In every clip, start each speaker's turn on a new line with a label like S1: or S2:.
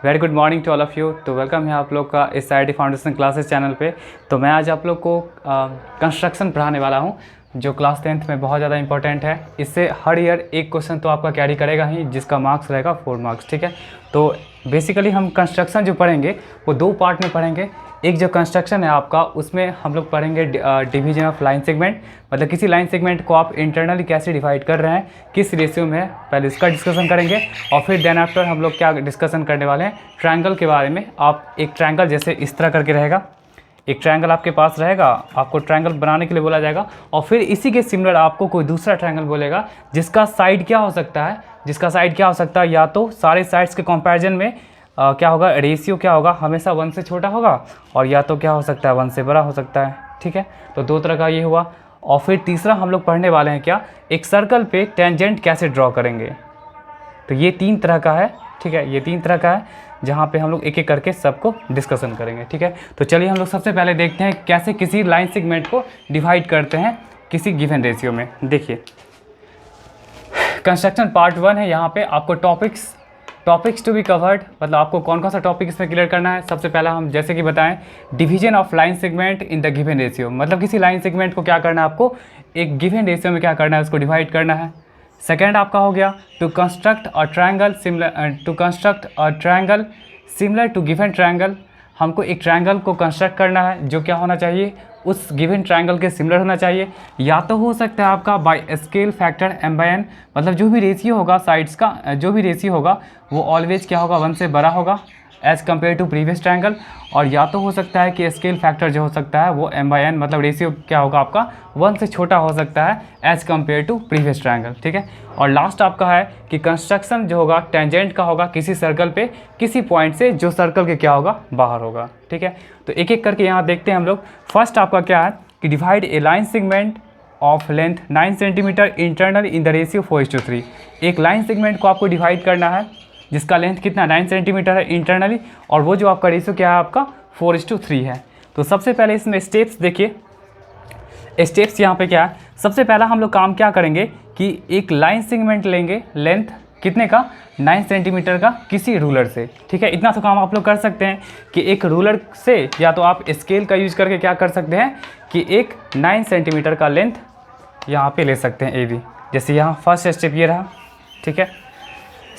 S1: Very good morning to all of you. तो welcome है आप लोग का इस आई फाउंडेशन क्लासेस चैनल पे। तो मैं आज आप लोग को कंस्ट्रक्शन पढ़ाने वाला हूँ, जो क्लास 10th में बहुत ज़्यादा इंपॉर्टेंट है। इससे हर ईयर एक क्वेश्चन तो आपका कैरी करेगा ही, जिसका मार्क्स रहेगा 4 मार्क्स। ठीक है, तो बेसिकली हम कंस्ट्रक्शन जो पढ़ेंगे वो 2 पार्ट में पढ़ेंगे। एक जो कंस्ट्रक्शन है आपका, उसमें हम लोग पढ़ेंगे डिवीजन ऑफ लाइन सेगमेंट, मतलब किसी लाइन सेगमेंट को आप इंटरनली कैसे डिवाइड कर रहे हैं, किस रेशियो में है, पहले इसका डिस्कशन करेंगे। और फिर देन आफ्टर हम लोग क्या डिस्कशन करने वाले हैं, ट्रायंगल के बारे में। आप एक ट्रायंगल जैसे इस तरह करके रहेगा, एक ट्रायंगल आपके पास रहेगा, आपको ट्रायंगल बनाने के लिए बोला जाएगा, और फिर इसी के सिमिलर आपको कोई दूसरा ट्रायंगल बोलेगा जिसका साइड क्या हो सकता है, या तो सारे साइड्स के कंपैरिजन में क्या होगा, रेशियो क्या होगा, हमेशा 1 से छोटा होगा, और या तो क्या हो सकता है 1 से बड़ा हो सकता है। ठीक है, तो 2 तरह का ये हुआ। और फिर तीसरा हम लोग पढ़ने वाले हैं क्या, एक सर्कल पे टेंजेंट कैसे ड्रॉ करेंगे। तो ये 3 तरह का है। ठीक है, ये 3 तरह का है, जहाँ पे हम लोग एक एक करके सबको डिस्कशन करेंगे। ठीक है, तो चलिए हम लोग सबसे पहले देखते हैं कैसे किसी लाइन सेगमेंट को डिवाइड करते हैं किसी गिवन रेशियो में। देखिए, कंस्ट्रक्शन पार्ट 1 है। यहाँ पे आपको टॉपिक्स टू बी कवर्ड, मतलब आपको कौन कौन सा टॉपिक इसमें क्लियर करना है। सबसे पहला हम जैसे कि बताएं, division of line segment in the given ratio, मतलब किसी लाइन सेगमेंट को क्या करना है, आपको एक गिवन रेशियो में क्या करना है, उसको डिवाइड करना है। सेकेंड आपका हो गया to construct a triangle similar to given triangle. हमको एक ट्रायंगल को कंस्ट्रक्ट करना है जो क्या होना चाहिए, उस गिवन ट्रायंगल के सिमिलर होना चाहिए। या तो हो सकता है आपका बाय स्केल फैक्टर m/n, मतलब जो भी रेशियो होगा साइड्स का, जो भी रेशियो होगा वो ऑलवेज क्या होगा, 1 से बड़ा होगा as compare to previous triangle. और या तो हो सकता है कि स्केल फैक्टर जो हो सकता है वो m/n, मतलब रेशियो क्या होगा आपका 1 से छोटा हो सकता है as compare to previous triangle. ठीक है, और लास्ट आपका है कि कंस्ट्रक्शन जो होगा टेंजेंट का होगा किसी सर्कल पे, किसी पॉइंट से जो सर्कल के क्या होगा, बाहर होगा। ठीक है, तो एक एक करके यहाँ देखते हैं हम लोग। फर्स्ट आपका क्या है कि divide A line segment of length 9 centimetre internally in the ratio 4:3। एक लाइन सेगमेंट को आपको डिवाइड करना है जिसका लेंथ कितना 9 सेंटीमीटर है इंटरनली, और वो जो आपका रेशियो क्या है आपका 4:3 है। तो सबसे पहले इसमें स्टेप्स देखिए, स्टेप्स यहाँ पे क्या है। सबसे पहला हम लोग काम क्या करेंगे कि एक लाइन सेगमेंट लेंगे, लेंथ कितने का 9 सेंटीमीटर का, किसी रूलर से। ठीक है, इतना तो काम आप लोग कर सकते हैं कि एक रूलर से, या तो आप स्केल का यूज करके क्या कर सकते हैं कि एक 9 सेंटीमीटर का लेंथ यहाँ पे ले सकते हैं AB। जैसे यहाँ फर्स्ट स्टेप ये रहा। ठीक है,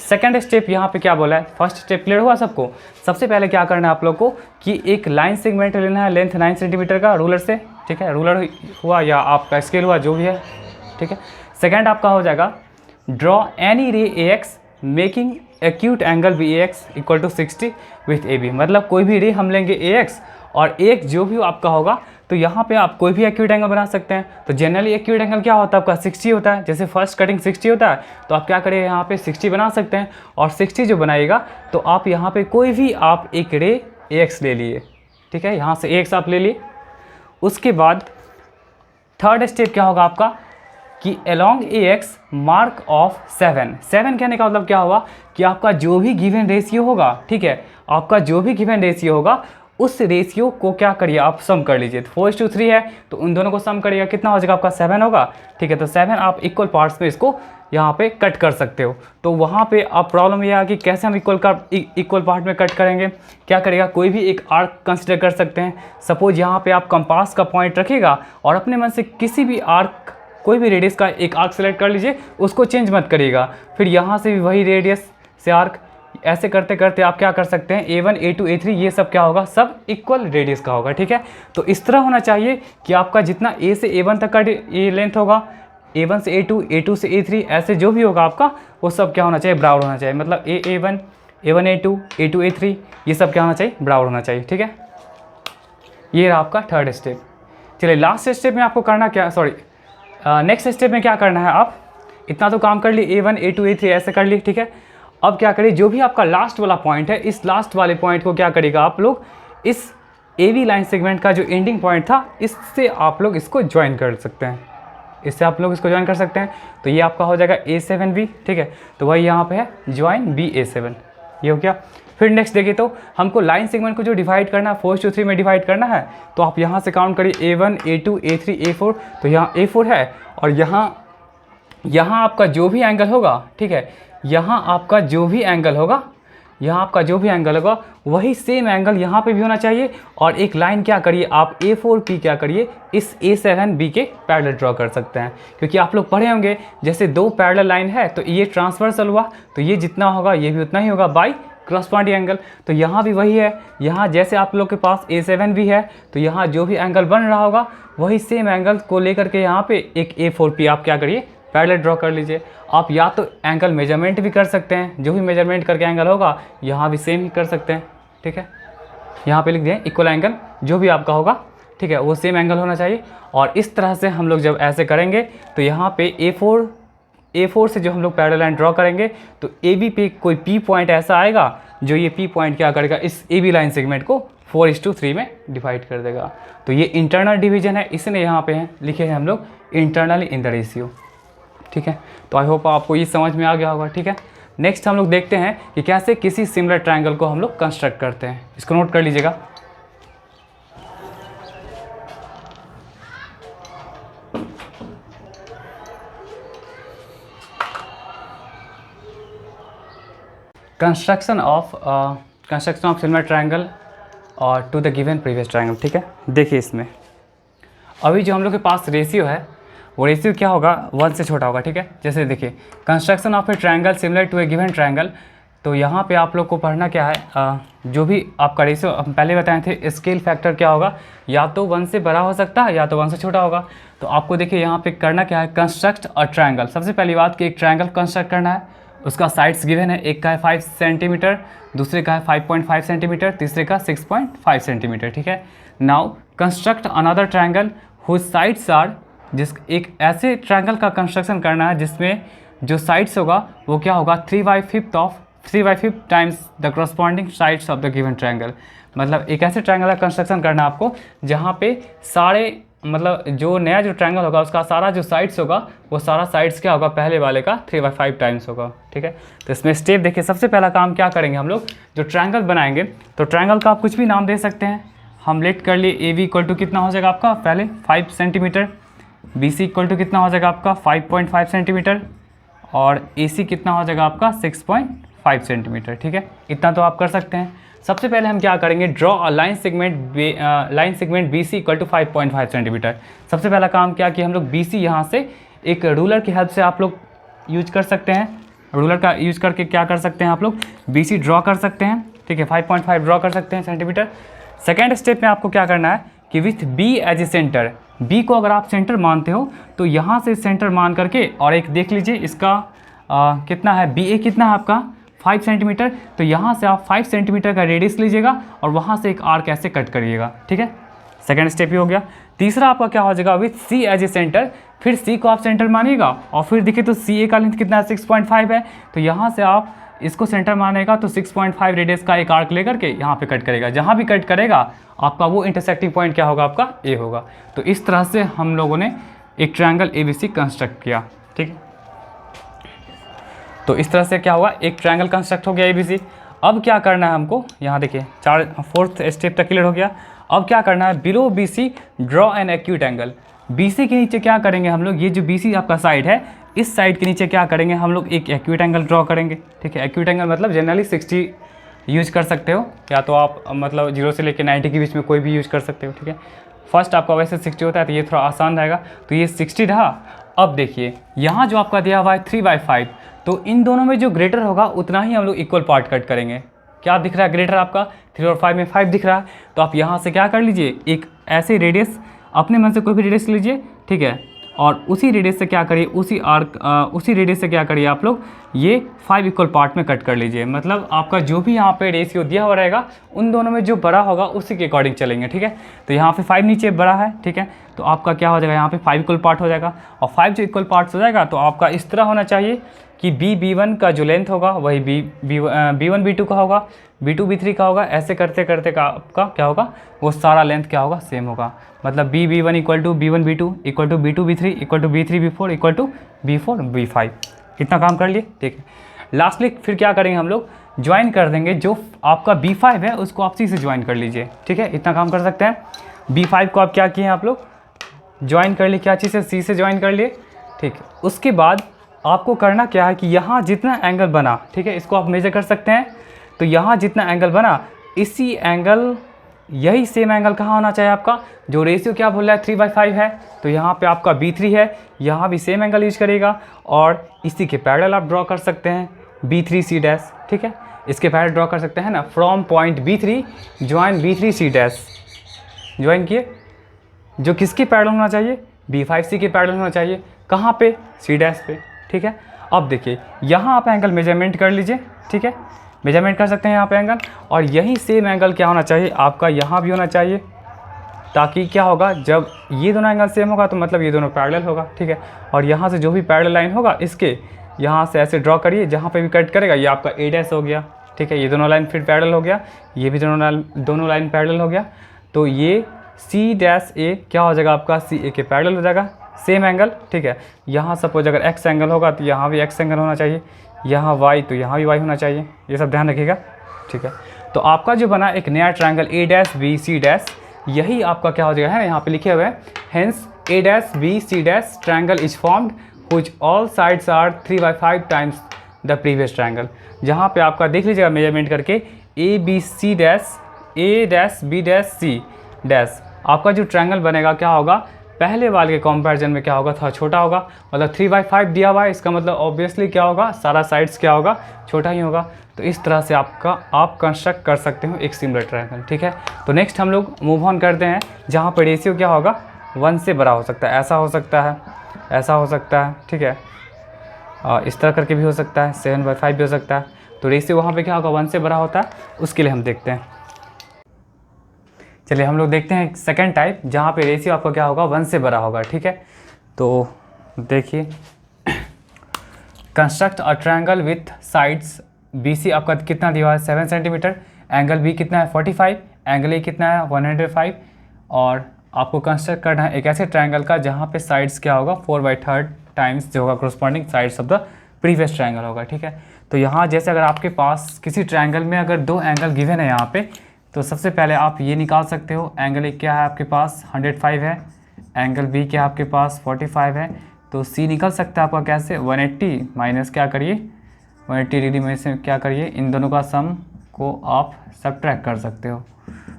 S1: सेकंड स्टेप यहाँ पे क्या बोला है, फर्स्ट स्टेप क्लियर हुआ सबको। सबसे पहले क्या करना है आप लोग को कि एक लाइन सेगमेंट लेना है लेंथ 9 सेंटीमीटर का रूलर से। ठीक है, रूलर हुआ या आपका स्केल हुआ, जो भी है। ठीक है, सेकंड आपका हो जाएगा draw any ray AX making acute angle BAX equal to 60 with AB, मतलब कोई भी रे हम लेंगे AX, और एक जो भी आपका होगा, तो यहाँ पे आप कोई भी एक्यूट एंगल बना सकते हैं। तो जनरली एक्यूट एंगल क्या होता है आपका 60 होता है। जैसे फर्स्ट कटिंग 60 होता है, तो आप क्या करें यहाँ पे 60 बना सकते हैं, और 60 जो बनाएगा तो आप यहाँ पे कोई भी आप एक रे AX ले लिए। ठीक है, यहाँ से AX आप ले लिए। उसके बाद थर्ड स्टेप क्या होगा आपका कि along AX मार्क ऑफ 7 कहने का मतलब क्या होगा कि आपका जो भी गिवन रेशियो होगा, ठीक है, आपका जो भी गिवन रेशियो होगा उस रेशियो को क्या करिए आप सम कर लीजिए। 4:3 है तो उन दोनों को सम करिएगा, कितना हो जाएगा आपका 7 होगा। ठीक है, तो 7 आप इक्वल पार्ट्स में इसको यहाँ पे कट कर सकते हो। तो वहाँ पे आप प्रॉब्लम ये आ कि कैसे हम इक्वल पार्ट में कट करेंगे। क्या करेगा, कोई भी एक आर्क कंसिडर कर सकते हैं। सपोज यहाँ पे आप कंपास का पॉइंट रखिएगा और अपने मन से किसी भी आर्क, कोई भी रेडियस का एक आर्क सेलेक्ट कर लीजिए, उसको चेंज मत करिएगा। फिर यहाँ से भी वही रेडियस से आर्क, ऐसे करते करते आप क्या कर सकते हैं A1 A2 A3 ये सब क्या होगा, सब इक्वल रेडियस का होगा। ठीक है, तो इस तरह होना चाहिए कि आपका जितना A से A1 तक का ये लेंथ होगा, A1 से A2 A2 से A3 ऐसे जो भी होगा आपका, वो सब क्या होना चाहिए, बराबर होना चाहिए। मतलब A1 A1 A2 A2 A3 ये सब क्या होना चाहिए, बराबर होना चाहिए। ठीक है, ये रहा आपका थर्ड स्टेप। चलिए लास्ट स्टेप में आपको करना क्या, नेक्स्ट स्टेप में क्या करना है, आप इतना तो काम कर लिए, A1 A2 A3 ऐसे कर लिए। ठीक है, अब क्या करिए, जो भी आपका लास्ट वाला पॉइंट है, इस लास्ट वाले पॉइंट को क्या करेगा आप लोग, इस AB लाइन सेगमेंट का जो एंडिंग पॉइंट था, इससे आप लोग इसको ज्वाइन कर सकते हैं, इससे आप लोग इसको ज्वाइन कर सकते हैं। तो ये आपका हो जाएगा A7B। ठीक है, तो वही यहाँ पे है ज्वाइन BA7, ये हो गया। फिर नेक्स्ट देखिए, तो हमको लाइन सेगमेंट को जो डिवाइड करना है 4:3 में डिवाइड करना है, तो आप यहाँ से काउंट करिए A1 A2 A3 A4। तो यहाँ A4 है, और यहाँ आपका जो भी एंगल होगा, ठीक है, यहाँ आपका जो भी एंगल होगा यहाँ आपका जो भी एंगल होगा वही सेम एंगल यहाँ पे भी होना चाहिए। और एक लाइन क्या करिए आप A4P क्या करिए इस A7B के पैरेलल ड्रॉ कर सकते हैं, क्योंकि आप लोग पढ़े होंगे जैसे दो पैरेलल लाइन है तो ये ट्रांसवर्सल हुआ तो ये जितना होगा ये भी उतना ही होगा बाई क्रॉसपॉइंटिंग एंगल। तो यहाँ भी वही है, यहाँ जैसे आप लोग के पास A7 भी है तो यहाँ जो भी एंगल बन रहा होगा वही सेम एंगल को लेकर के यहाँ पे एक A4P आप क्या करिए पैरेलल ड्रॉ कर लीजिए। आप या तो एंगल मेजरमेंट भी कर सकते हैं, जो भी मेजरमेंट करके एंगल होगा यहाँ भी सेम ही कर सकते हैं, ठीक है। यहाँ पे लिख दिए इक्वल एंगल जो भी आपका होगा, ठीक है, वो सेम एंगल होना चाहिए। और इस तरह से हम लोग जब ऐसे करेंगे तो यहाँ पे A4 से जो हम लोग पैरेलल लाइन ड्रॉ करेंगे तो AB पे कोई P पॉइंट ऐसा आएगा जो ये P पॉइंट क्या करेगा इस AB लाइन सेगमेंट को 4:3 में डिवाइड कर देगा। तो ये इंटरनल डिवीजन है, इसने यहाँ पे हैं लिखे हैं हम लोग इंटरनली इन द रेशियो, ठीक है। तो आई होप आपको ये समझ में आ गया होगा, ठीक है। नेक्स्ट हम लोग देखते हैं कि कैसे किसी सिमिलर ट्रायंगल को हम लोग कंस्ट्रक्ट करते हैं, इसको नोट कर लीजिएगा। कंस्ट्रक्शन ऑफ सिमिलर ट्रायंगल और to the given previous triangle, ठीक है। देखिए इसमें अभी जो हम लोग के पास रेशियो है वो रेशियो क्या होगा 1 से छोटा होगा, ठीक है। जैसे देखिए construction of a triangle similar to a given triangle, तो यहाँ पे आप लोग को पढ़ना क्या है, जो भी आपका रेशियो हम पहले बताए थे स्केल फैक्टर क्या होगा, या तो 1 से बड़ा हो सकता है या तो 1 से छोटा होगा। तो आपको देखिए यहाँ पे करना क्या है, कंस्ट्रक्ट अ ट्रायंगल। सबसे पहली बात कि एक ट्रायंगल कंस्ट्रक्ट करना है, उसका साइड्स गिवन है, एक का है 5 सेंटीमीटर, दूसरे का है 5.5 सेंटीमीटर, तीसरे का 6.5 सेंटीमीटर, ठीक है। Now construct another triangle whose sides are, एक ऐसे ट्रायंगल का कंस्ट्रक्शन करना है जिसमें जो साइड्स होगा वो क्या होगा 3/5 times the corresponding sides of the given triangle. मतलब एक ऐसे ट्रायंगल का कंस्ट्रक्शन करना है आपको जहाँ पे सारे मतलब जो नया जो ट्रायंगल होगा उसका सारा जो साइड्स होगा वो सारा साइड्स क्या होगा पहले वाले का 3/5 टाइम्स होगा, ठीक है। तो इसमें स्टेप देखिए, सबसे पहला काम क्या करेंगे हम लोग, जो ट्रायंगल बनाएंगे तो ट्रायंगल का आप कुछ भी नाम दे सकते हैं। हम लेट कर लिए AB इक्वल टू कितना हो जाएगा आपका पहले 5 सेंटीमीटर, BC इक्वल टू कितना हो जाएगा आपका 5.5 सेंटीमीटर और AC कितना हो जाएगा आपका 6.5 सेंटीमीटर, ठीक है। इतना तो आप कर सकते हैं। सबसे पहले हम क्या करेंगे, draw a line segment BC equal to 5.5 centimetre. सबसे पहला काम क्या कि हम लोग BC यहाँ से एक रूलर की हेल्प से आप लोग यूज कर सकते हैं, रूलर का यूज करके क्या कर सकते हैं आप लोग BC ड्रॉ कर सकते हैं, ठीक है, 5.5 ड्रॉ कर सकते हैं सेंटीमीटर। सेकेंड स्टेप में आपको क्या करना है कि with B as a centre, B को अगर आप सेंटर मानते हो तो यहाँ से सेंटर मान करके और एक देख लीजिए इसका कितना है BA कितना है आपका 5 सेंटीमीटर, तो यहाँ से आप 5 सेंटीमीटर का रेडियस लीजिएगा और वहाँ से एक आर्क ऐसे कट करिएगा, ठीक है। सेकेंड स्टेप ही हो गया। तीसरा आपका क्या हो जाएगा with C as a centre, फिर C को आप सेंटर मानिएगा और फिर देखिए तो CA का लेंथ कितना है 6.5 है, तो यहाँ से आप इसको सेंटर मानेगा तो 6.5 रेडियस का एक आर्क लेकर के यहाँ पे कट करेगा, जहाँ भी कट करेगा आपका वो इंटरसेक्टिंग पॉइंट क्या होगा आपका A होगा। तो इस तरह से हम लोगों ने एक ट्रायंगल ABC कंस्ट्रक्ट किया, ठीक है। तो इस तरह से क्या हुआ, एक ट्रायंगल कंस्ट्रक्ट हो गया ABC। अब क्या करना है हमको, यहाँ देखिए 4th स्टेप तक क्लियर हो गया। अब क्या करना है, below BC draw an acute angle. BC के नीचे क्या करेंगे हम लोग, ये जो BC आपका साइड है इस साइड के नीचे क्या करेंगे हम लोग एक एक्यूट एंगल ड्रॉ करेंगे, ठीक है। एक्यूट एंगल मतलब जनरली 60 यूज कर सकते हो, या तो आप मतलब 0 से लेकर 90 के बीच में कोई भी यूज कर सकते हो, ठीक है। फर्स्ट आपका वैसे 60 होता है तो ये थोड़ा आसान रहेगा, तो ये 60 रहा। अब देखिए यहाँ जो आपका दिया हुआ है 3/5, तो इन दोनों में जो ग्रेटर होगा उतना ही हम लोग इक्वल पार्ट कट करेंगे। क्या दिख रहा है ग्रेटर आपका 3 और 5 में 5 दिख रहा है, तो आप यहाँ से क्या कर लीजिए एक ऐसे रेडियस अपने मन से कोई भी रेडियस लीजिए, ठीक है, और उसी रेडियस से क्या करिए उसी रेडियस से क्या करिए आप लोग ये 5 इक्वल पार्ट में कट कर लीजिए। मतलब आपका जो भी यहाँ पे रेशियो दिया हुआ रहेगा उन दोनों में जो बड़ा होगा उसी के अकॉर्डिंग चलेंगे, ठीक है। तो यहाँ पे 5 नीचे बड़ा है, ठीक है, तो आपका क्या हो जाएगा यहाँ पे 5 इक्वल पार्ट हो जाएगा। और 5 जो इक्वल पार्ट्स हो जाएगा तो आपका इस तरह होना चाहिए कि B1 का जो लेंथ होगा वही B1 B2 का होगा, B2 B3 का होगा, ऐसे करते करते का आपका क्या होगा वो सारा लेंथ क्या होगा सेम होगा। मतलब B1 equal to B1 B2 equal to B2 B3 equal to B3 B4 equal to B4 B5। इतना काम कर लिए, ठीक है। लास्टली फिर क्या करेंगे हम लोग ज्वाइन कर देंगे, जो आपका B5 है उसको आप C से ज्वाइन कर लीजिए, ठीक है। इतना काम कर सकते हैं। B5 को आप क्या किए आप लोग ज्वाइन कर लिए, क्या चीज़ से C से ज्वाइन कर लिए, ठीक है। उसके बाद आपको करना क्या है कि यहाँ जितना एंगल बना, ठीक है, इसको आप मेजर कर सकते हैं। तो यहाँ जितना एंगल बना इसी एंगल, यही सेम एंगल कहाँ होना चाहिए आपका, जो रेशियो क्या बोल रहा है 3/5 है, तो यहाँ पे आपका B3 है, यहाँ भी सेम एंगल यूज करेगा और इसी के पैरेलल आप ड्रॉ कर सकते हैं B3C', ठीक है, इसके पैरेलल ड्रॉ कर सकते हैं ना, from point B3 join B3C', join किए, जो किसके पैरेलल होना चाहिए, B5C के पैरेलल होना चाहिए, कहाँ पे, C' पे, ठीक है। अब देखिए यहाँ आप एंगल मेजरमेंट कर लीजिए, ठीक है, मेजरमेंट कर सकते हैं यहाँ पे एंगल, और यही सेम एंगल क्या होना चाहिए आपका यहाँ भी होना चाहिए, ताकि क्या होगा, जब ये दोनों एंगल सेम होगा तो मतलब ये दोनों पैरेलल होगा, ठीक है। और यहाँ से जो भी पैरेलल लाइन होगा इसके यहाँ से ऐसे ड्रॉ करिए, जहाँ पे भी कट करेगा ये आपका A' हो गया, ठीक है, ये दोनों लाइन फिर पैरेलल हो गया, ये भी दोनों लाइन पैरेलल हो गया, तो ये C' क्या हो जाएगा आपका CA के पैरेलल हो जाएगा, सेम एंगल, ठीक है। यहाँ सपोज अगर X एंगल होगा तो यहाँ भी X एंगल होना चाहिए, यहाँ Y तो यहाँ भी Y होना चाहिए, ये सब ध्यान रखिएगा, ठीक है। तो आपका जो बना एक नया ट्रायंगल A', यही आपका क्या हो जाएगा है, यहाँ पे लिखे हुए हैं, hence A', triangle is formed which all sides are 3/5 times the previous triangle. जहाँ पे आपका देख लीजिएगा मेजरमेंट करके ABC', A', B', C', आपका जो ट्रायंगल बनेगा क्या होगा, पहले वाले के कंपैरिजन में क्या होगा, थोड़ा छोटा होगा, मतलब 3/5 दिया हुआ है, इसका मतलब ऑब्वियसली क्या होगा, सारा साइड्स क्या होगा, छोटा ही होगा। तो इस तरह से आप कंस्ट्रक्ट कर सकते हो एक सिमिलर ट्रायंगल, ठीक है। तो नेक्स्ट हम लोग मूव ऑन करते हैं, जहाँ पर रेशियो क्या होगा 1 से बड़ा हो सकता है, ऐसा हो सकता है, ऐसा हो सकता है, ठीक है, इस तरह करके भी हो सकता है, 7/5 भी हो सकता है। तो रेशियो वहाँ पे क्या होगा 1 से बड़ा होता है, उसके लिए हम देखते हैं। चलिए हम लोग देखते हैं सेकंड टाइप, जहाँ पे रेशियो आपका क्या होगा 1 से बड़ा होगा, ठीक है। तो देखिए, construct a triangle with sides BC आपका कितना दिया हुआ है 7 सेंटीमीटर, एंगल B कितना है 45, एंगल A कितना है 105, और आपको कंस्ट्रक्ट करना है एक ऐसे ट्रायंगल का जहाँ पे साइड्स क्या होगा 4/3 टाइम्स जो होगा corresponding sides of the previous triangle होगा, ठीक है। तो यहाँ जैसे अगर आपके पास किसी ट्रायंगल में अगर 2 एंगल गिवन है यहाँ पे, तो सबसे पहले आप ये निकाल सकते हो, एंगल A क्या है आपके पास 105 है, एंगल B क्या है आपके पास 45 है, तो C निकल सकता है आपका कैसे 180 माइनस क्या करिए 180 डिग्री में से क्या करिए, इन दोनों का सम को आप सब्ट्रैक्ट कर सकते हो,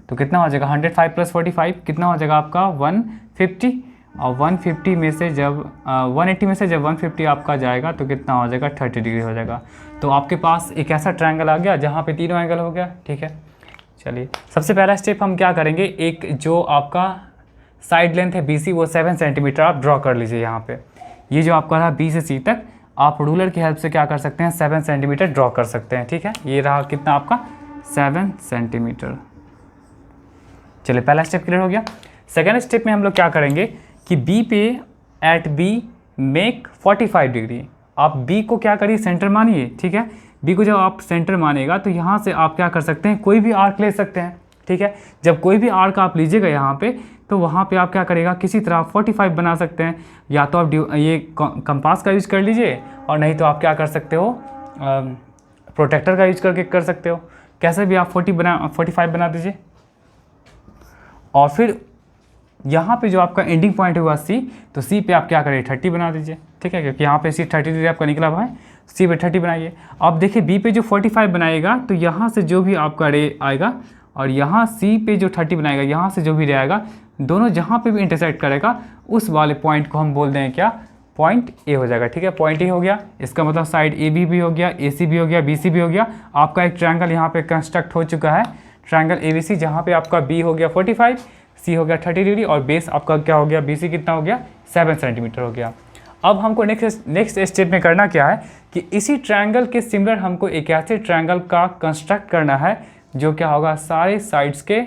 S1: तो कितना हो जाएगा 105 + 45 कितना हो जाएगा आपका 150, और 150 में से जब 180 में से जब 150 आपका जाएगा तो कितना हो जाएगा 30 डिग्री हो जाएगा। तो आपके पास एक ऐसा ट्रायंगल आ गया जहाँ पे तीनों एंगल हो गया, ठीक है। चलिए सबसे पहला स्टेप हम क्या करेंगे, एक जो आपका साइड लेंथ है BC वो 7 सेंटीमीटर आप ड्रॉ कर लीजिए। यहाँ पे ये जो आपका रहा B से C तक आप रूलर की हेल्प से क्या कर सकते हैं 7 सेंटीमीटर ड्रॉ कर सकते हैं, ठीक है। ये रहा कितना आपका 7 सेंटीमीटर। चलिए पहला स्टेप क्लियर हो गया। सेकेंड स्टेप में हम लोग क्या करेंगे कि B पे एट B मेक 45 डिग्री, आप B को क्या करिए सेंटर मानिए, ठीक है। B को जब आप सेंटर मानेगा तो यहाँ से आप क्या कर सकते हैं कोई भी आर्क ले सकते हैं, ठीक है। जब कोई भी आर्क आप लीजिएगा यहाँ पे तो वहाँ पे आप क्या करेगा किसी तरह 45 बना सकते हैं, या तो आप ये कंपास का यूज़ कर लीजिए और नहीं तो आप क्या कर सकते हो प्रोटेक्टर का यूज़ करके कर सकते हो, कैसे भी आप 45 बना दीजिए। और फिर यहाँ पे जो आपका एंडिंग पॉइंट हुआ C, तो C पे आप क्या करिए 30 बना दीजिए, ठीक है, क्योंकि यहाँ पे C 30 डिग्री आपका निकला हुआ है, C पे 30 बनाइए। अब देखिए B पे जो 45 बनाएगा तो यहाँ से जो भी आपका रे आएगा और यहाँ C पे जो 30 बनाएगा यहाँ से जो भी रे आएगा, दोनों जहाँ पे भी इंटरसेक्ट करेगा उस वाले पॉइंट को हम बोल दें क्या पॉइंट A हो जाएगा, ठीक है। पॉइंट A हो गया, इसका मतलब साइड AB भी हो गया, AC भी हो गया, BC भी हो गया। आपका एक ट्रायंगल यहाँ पे कंस्ट्रक्ट हो चुका है, ट्रायंगल ABC, जहाँ पे आपका B हो गया 45, C हो गया 30 डिग्री और बेस आपका क्या हो गया BC कितना हो गया 7 सेंटीमीटर हो गया। अब हमको नेक्स्ट स्टेप में करना क्या है कि इसी ट्रायंगल के सिमिलर हमको एक ऐसे ट्रायंगल का कंस्ट्रक्ट करना है जो क्या होगा सारे साइड्स के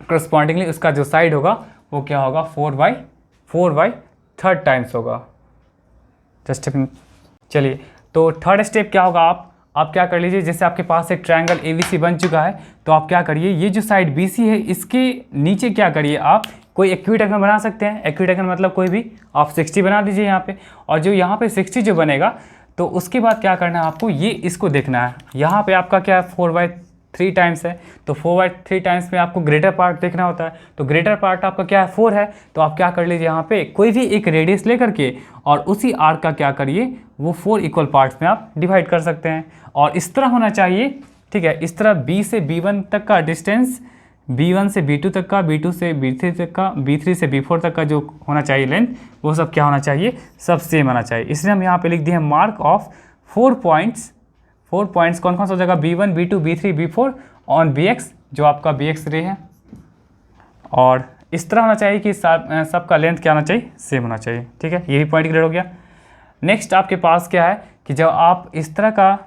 S1: करस्पॉन्डिंगली उसका जो साइड होगा वो क्या होगा 4/3 टाइम्स होगा। जस्ट चलिए तो थर्ड स्टेप क्या होगा, आप क्या कर लीजिए, जैसे आपके पास एक ट्रायंगल ABC बन चुका है तो आप क्या करिए ये जो साइड BC है इसके नीचे क्या करिए आप कोई एक्यूटेगन बना सकते हैं। एक्यूटेगन मतलब कोई भी आप 60 बना दीजिए यहाँ पे, और जो यहाँ पे 60 जो बनेगा तो उसके बाद क्या करना है आपको ये इसको देखना है। यहाँ पे आपका क्या है 4/3 टाइम्स है, तो 4/3 टाइम्स में आपको ग्रेटर पार्ट देखना होता है, तो ग्रेटर पार्ट आपका क्या है 4 है, तो आप क्या कर लीजिए यहाँ पे कोई भी एक रेडियस लेकर के और उसी आर्क का क्या करिए वो 4 इक्वल पार्ट्स में आप डिवाइड कर सकते हैं, और इस तरह होना चाहिए, ठीक है। इस तरह B से B1 तक का डिस्टेंस, B1 से B2 तक का, B2 से B3 तक का, B3 से B4 तक का जो होना चाहिए लेंथ, वो सब क्या होना चाहिए, सब सेम आना चाहिए। इसलिए हम यहाँ पे लिख दिए मार्क ऑफ 4 पॉइंट्स। 4 पॉइंट्स कौन कौन सा हो जाएगा, B1 B2 B3 B4 on BX, जो आपका BX रे है। और इस तरह होना चाहिए कि सबका लेंथ क्या होना चाहिए, सेम होना चाहिए। ठीक है, ये भी पॉइंट क्लियर हो गया। नेक्स्ट आपके पास क्या है कि जब आप इस तरह का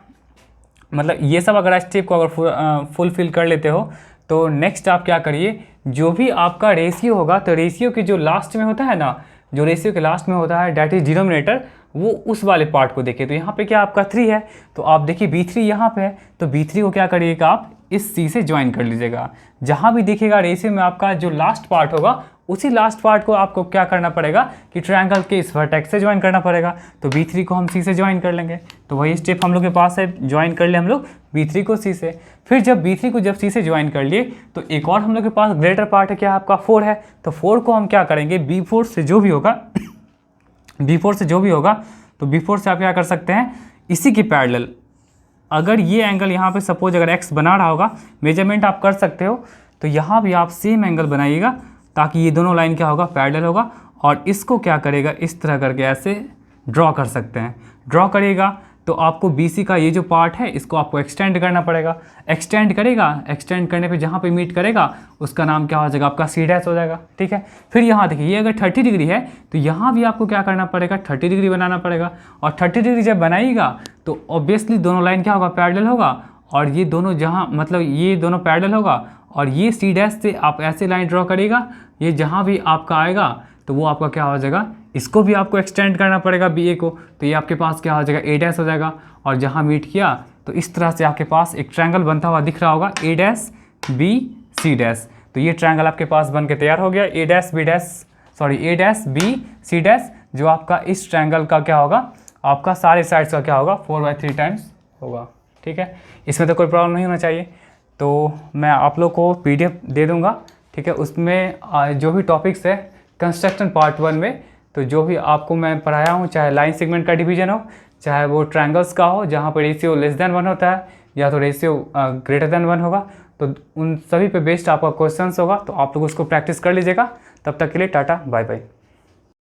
S1: मतलब ये सब अगर स्टेप को अगर फुलफिल कर लेते हो तो नेक्स्ट आप क्या करिए, जो भी आपका रेशियो होगा, तो रेशियो के जो लास्ट में होता है ना, जो रेशियो के लास्ट में होता है डेट इज डिनोमिनेटर, वो उस वाले पार्ट को देखिए। तो यहाँ पे क्या आपका 3 है, तो आप देखिए B3 यहाँ पे है, तो B3 को क्या करिएगा आप इस C से ज्वाइन कर लीजिएगा। जहाँ भी देखिएगा रेशियो में आपका जो लास्ट पार्ट होगा, उसी लास्ट पार्ट को आपको क्या करना पड़ेगा कि ट्रायंगल के इस वर्टेक्स से ज्वाइन करना पड़ेगा। तो B3 को हम C से ज्वाइन कर लेंगे, तो वही स्टेप हम लोग के पास है, ज्वाइन कर ले हम लोग B3 को C से। फिर जब B3 को जब C से ज्वाइन कर लिए तो एक और हम लोग के पास ग्रेटर पार्ट है, क्या आपका 4 है, तो 4 को हम क्या करेंगे, B4 से जो भी होगा B4 से जो भी होगा, तो B4 से आप क्या कर सकते हैं, इसी के पैरेलल अगर ये एंगल यहाँ पे सपोज अगर x बना रहा होगा, मेजरमेंट आप कर सकते हो, तो यहाँ भी आप सेम एंगल बनाइएगा ताकि ये दोनों लाइन क्या होगा, पैरेलल होगा। और इसको क्या करेगा, इस तरह करके ऐसे ड्रॉ कर सकते हैं। ड्रॉ करिएगा तो आपको BC का ये जो पार्ट है इसको आपको एक्सटेंड करना पड़ेगा। एक्सटेंड करेगा, एक्सटेंड करने पे जहाँ पे मीट करेगा उसका नाम क्या हो जाएगा, आपका C' हो जाएगा। ठीक है, फिर यहाँ देखिए, ये अगर 30 डिग्री है तो यहाँ भी आपको क्या करना पड़ेगा, 30 डिग्री बनाना पड़ेगा। और 30 डिग्री जब बनाइएगा तो ऑब्वियसली दोनों लाइन क्या होगा, पैरेलल होगा। और ये दोनों जहाँ मतलब ये दोनों पैरेलल होगा, और ये C' से आप ऐसे लाइन ड्रॉ करिएगा, ये जहाँ भी आपका आएगा तो वो आपका क्या हो जाएगा, इसको भी आपको एक्सटेंड करना पड़ेगा BA को, तो ये आपके पास क्या हो जाएगा, A' हो जाएगा। और जहाँ मीट किया तो इस तरह से आपके पास एक ट्रायंगल बनता हुआ दिख रहा होगा, A' B C'। तो ये ट्रायंगल आपके पास बन के तैयार हो गया, A' B C', जो आपका इस ट्रायंगल का क्या होगा, आपका सारे साइड्स का क्या होगा, 4/3 टाइम्स होगा। ठीक है, इसमें तो कोई प्रॉब्लम नहीं होना चाहिए। तो मैं आप लोग को PDF दे दूँगा। ठीक है, उसमें जो भी टॉपिक्स है कंस्ट्रक्शन पार्ट 1 में, तो जो भी आपको मैं पढ़ाया हूँ, चाहे लाइन सेगमेंट का डिवीजन हो, चाहे वो ट्रायंगल्स का हो जहाँ पर रेशियो <1 होता है, या तो रेशियो <1 होगा, तो उन सभी पे बेस्ड आपका क्वेश्चंस होगा। तो आप लोग उसको प्रैक्टिस कर लीजिएगा। तब तक के लिए टाटा बाय बाय।